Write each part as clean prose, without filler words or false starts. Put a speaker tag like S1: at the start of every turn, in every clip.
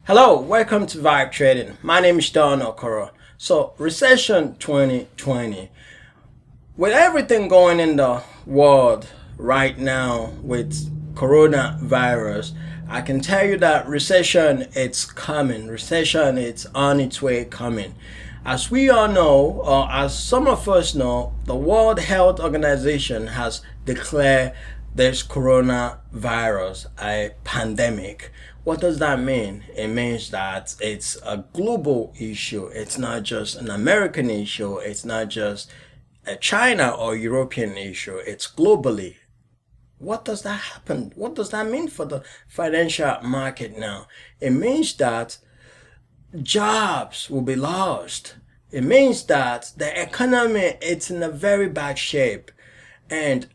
S1: Hello, welcome to Vibetrading. My name is Don Okoro. So, Recession 2020. With everything going in the world right now with coronavirus, I can tell you that recession it's coming. Recession it's on its way coming. As we all know, or as some of us know, the World Health Organization has declared this coronavirus a pandemic. What does that mean? It means that it's a global issue. It's not just an American issue. It's not just a China or European issue. It's globally. What does that happen? What does that mean for the financial market now? It means that jobs will be lost. It means that the economy it's in a very bad shape. And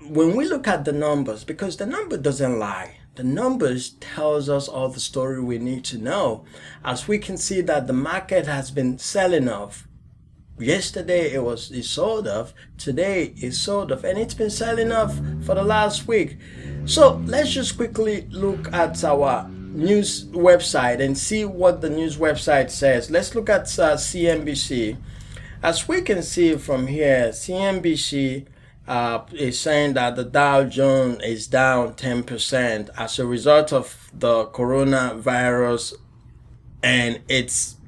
S1: when we look at the numbers, because the number doesn't lie, the numbers tells us all the story we need to know. As we can see that the market has been selling off. Yesterday it sold off, today it sold off, and it's been selling off for the last week. So let's just quickly look at our news website and see what the news website says. Let's look at CNBC. As we can see from here, CNBC is saying that the Dow Jones is down 10% as a result of the coronavirus, and it's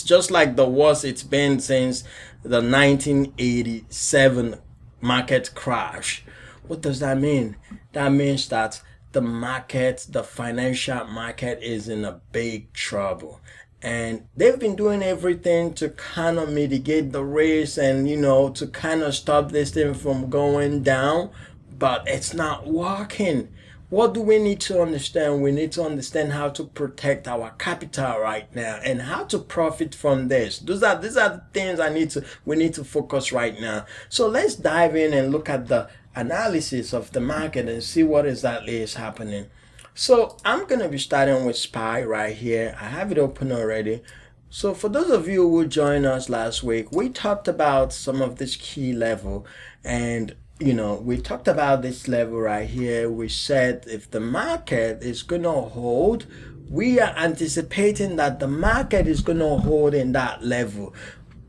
S1: just like the worst it's been since the 1987 market crash. What does that mean? That means that the financial market is in a big trouble. And they've been doing everything to kind of mitigate the risk and, to kind of stop this thing from going down, but it's not working. What do we need to understand? We need to understand how to protect our capital right now and how to profit from this. These are the things we need to focus right now. So let's dive in and look at the analysis of the market and see what exactly is happening. So I'm going to be starting with SPY right here. I have it open already. So for those of you who joined us last week, we talked about some of this key level, and we talked about this level right here. We said if the market is going to hold, we are anticipating that the market is going to hold in that level.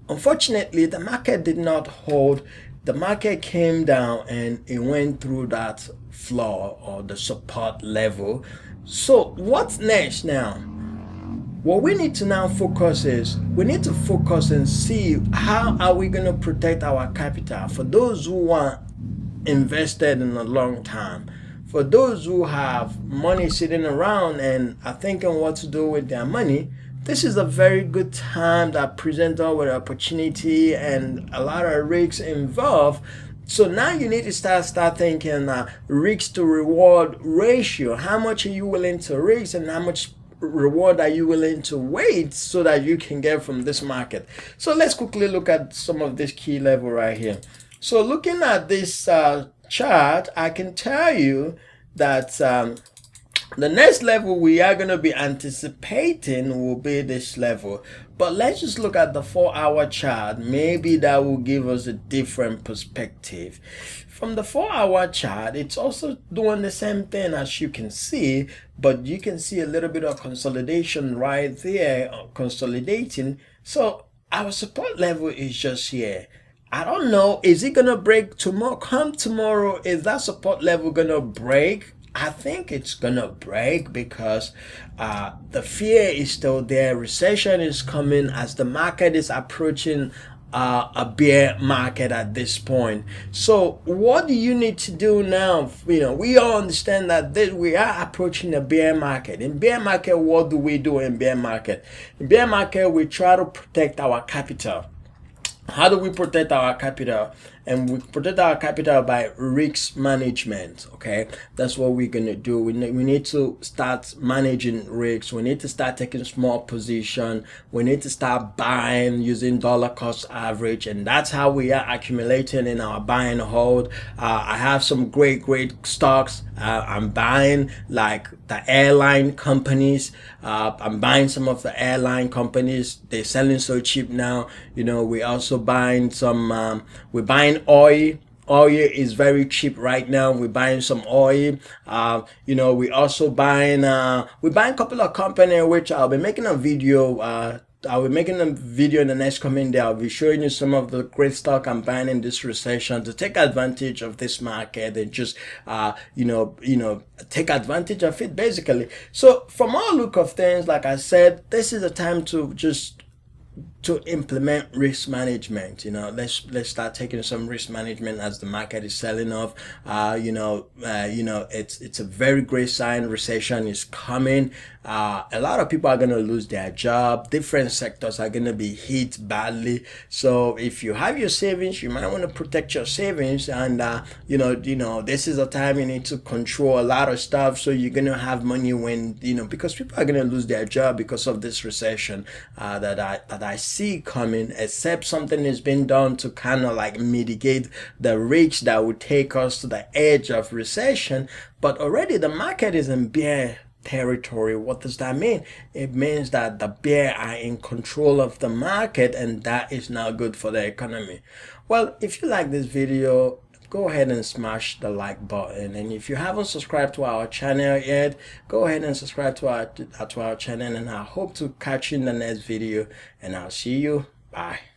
S1: Unfortunately, the market did not hold. The market came down and it went through that floor or the support level. So what's next now? What we need to now focus is we need to focus and see how are we going to protect our capital for those who are invested in a long time. For those who have money sitting around and are thinking what to do with their money, this is a very good time that presents us with opportunity and a lot of risks involved. So now you need to start thinking risk to reward ratio. How much are you willing to risk and how much reward are you willing to wait so that you can get from this market? So let's quickly look at some of this key level right here. So looking at this chart, I can tell you that the next level we are going to be anticipating will be this level. But let's just look at the 4-hour chart. Maybe that will give us a different perspective. From the 4-hour chart, it's also doing the same thing as you can see, but you can see a little bit of consolidation right there, consolidating. So our support level is just here. I don't know, is it going to break tomorrow? Come tomorrow, is that support level going to break? I think it's gonna break because the fear is still there. Recession is coming as the market is approaching a bear market at this point. So what do you need to do now? We all understand that we are approaching a bear market. In bear market, what do we do in bear market? In bear market, we try to protect our capital. How do we protect our capital? And we protect our capital by risk management. Okay, that's what we're gonna do. We need to start managing risks. We need to start taking small position. We need to start buying using dollar cost average, and that's how we are accumulating in our buy and hold. I have some great stocks. I'm buying like the airline companies. I'm buying some of the airline companies. They're selling so cheap now. We also buying some. We're buying oil. oil is very cheap right now. We're buying some oil. We also buying we're buying a couple of company, which I'll be making a video. I'll be making a video in the next coming day. I'll be showing you some of the great stock I'm buying in this recession to take advantage of this market and just take advantage of it basically. So from all look of things, like I said, this is a time to just implement risk management. Let's start taking some risk management as the market is selling off. It's a very great sign. Recession is coming. A lot of people are going to lose their job. Different sectors are going to be hit badly. So if you have your savings, you might want to protect your savings. And this is a time you need to control a lot of stuff, so you're going to have money when because people are going to lose their job because of this recession that I see coming, except something is being done to kind of like mitigate the reach that would take us to the edge of recession. But already the market is in bear territory. What does that mean? It means that the bear are in control of the market, and that is not good for the economy. Well, if you like this video, go ahead and smash the like button, and if you haven't subscribed to our channel yet, go ahead and subscribe to our channel, and I hope to catch you in the next video, and I'll see you. Bye.